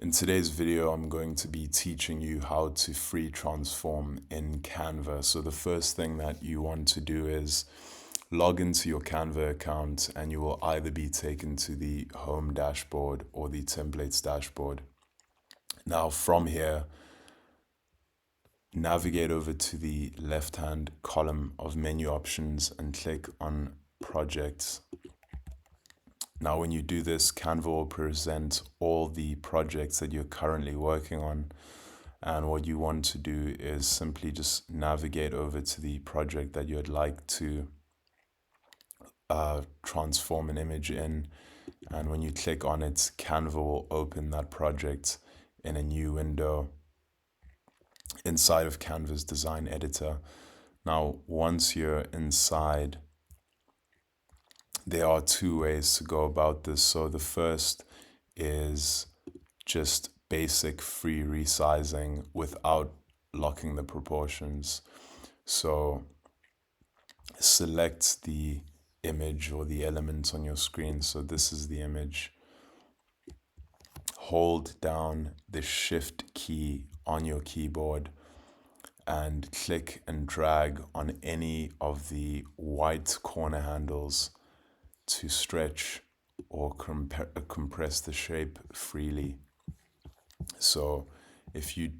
In today's video, I'm going to be teaching you how to free transform in Canva. So the first thing that you want to do is log into your Canva account, and you will either be taken to the home dashboard or the templates dashboard. Now from here, navigate over to the left-hand column of menu options and click on projects. Now, when you do this, Canva will present all the projects that you're currently working on. And what you want to do is simply just navigate over to the project that you'd like to transform an image in. And when you click on it, Canva will open that project in a new window inside of Canva's design editor. Now, once you're inside, there are two ways to go about this. So the first is just basic free resizing without locking the proportions. So select the image or the element on your screen. So this is the image. Hold down the Shift key on your keyboard and click and drag on any of the white corner handles to stretch or compress the shape freely. So if you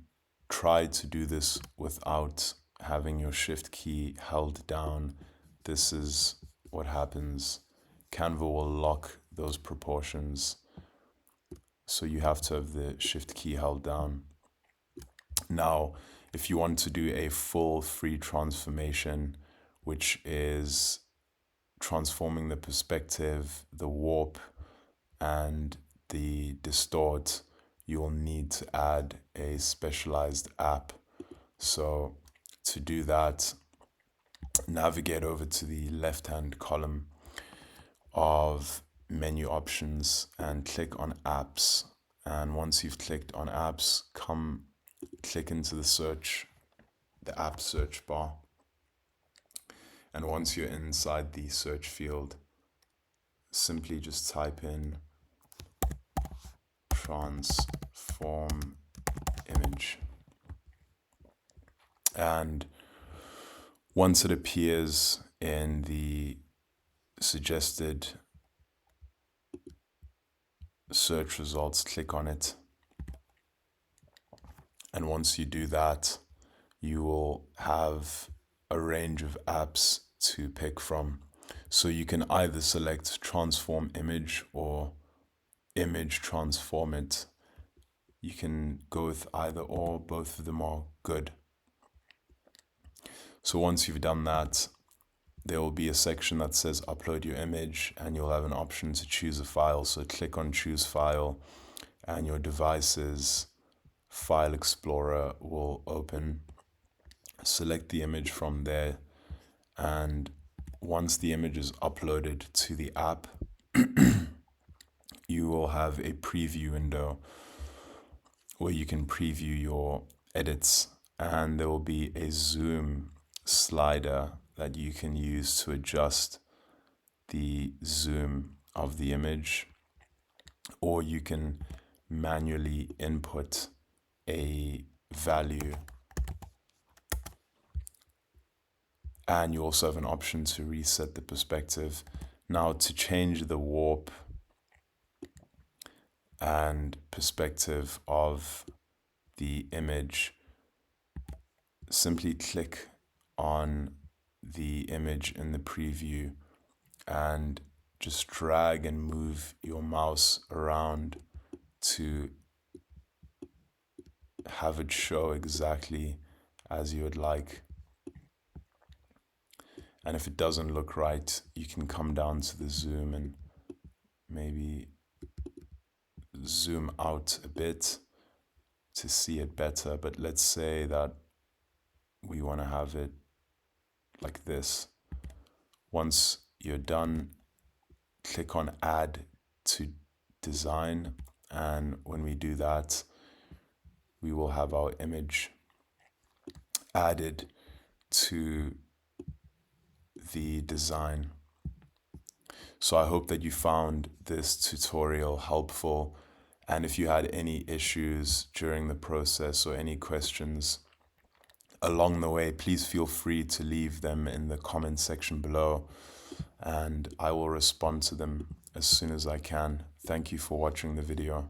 try to do this without having your Shift key held down, this is what happens. Canva will lock those proportions, so you have to have the Shift key held down. Now, if you want to do a full free transformation, which is transforming the perspective, the warp, and the distort, you'll need to add a specialized app. So to do that, navigate over to the left-hand column of menu options and click on apps. And once you've clicked on apps, click into the app search bar. And once you're inside the search field, simply just type in transform image. And once it appears in the suggested search results, click on it. And once you do that, you will have a range of apps to pick from. So you can either select transform image or image transform it. You can go with either or, both of them are good. So once you've done that, there will be a section that says upload your image, and you'll have an option to choose a file. So click on choose file, and your device's file explorer will open. Select the image from there, and once the image is uploaded to the app, you will have a preview window where you can preview your edits, and there will be a zoom slider that you can use to adjust the zoom of the image, or you can manually input a value. And you also have an option to reset the perspective. Now, to change the warp and perspective of the image, simply click on the image in the preview and just drag and move your mouse around to have it show exactly as you would like. And if it doesn't look right, you can come down to the zoom and maybe zoom out a bit to see it better. But let's say that we want to have it like this. Once you're done, click on add to design, and when we do that, we will have our image added to the design. So I hope that you found this tutorial helpful, And if you had any issues during the process or any questions along the way, please feel free to leave them in the comment section below, and I will respond to them as soon as I can. Thank you for watching the video.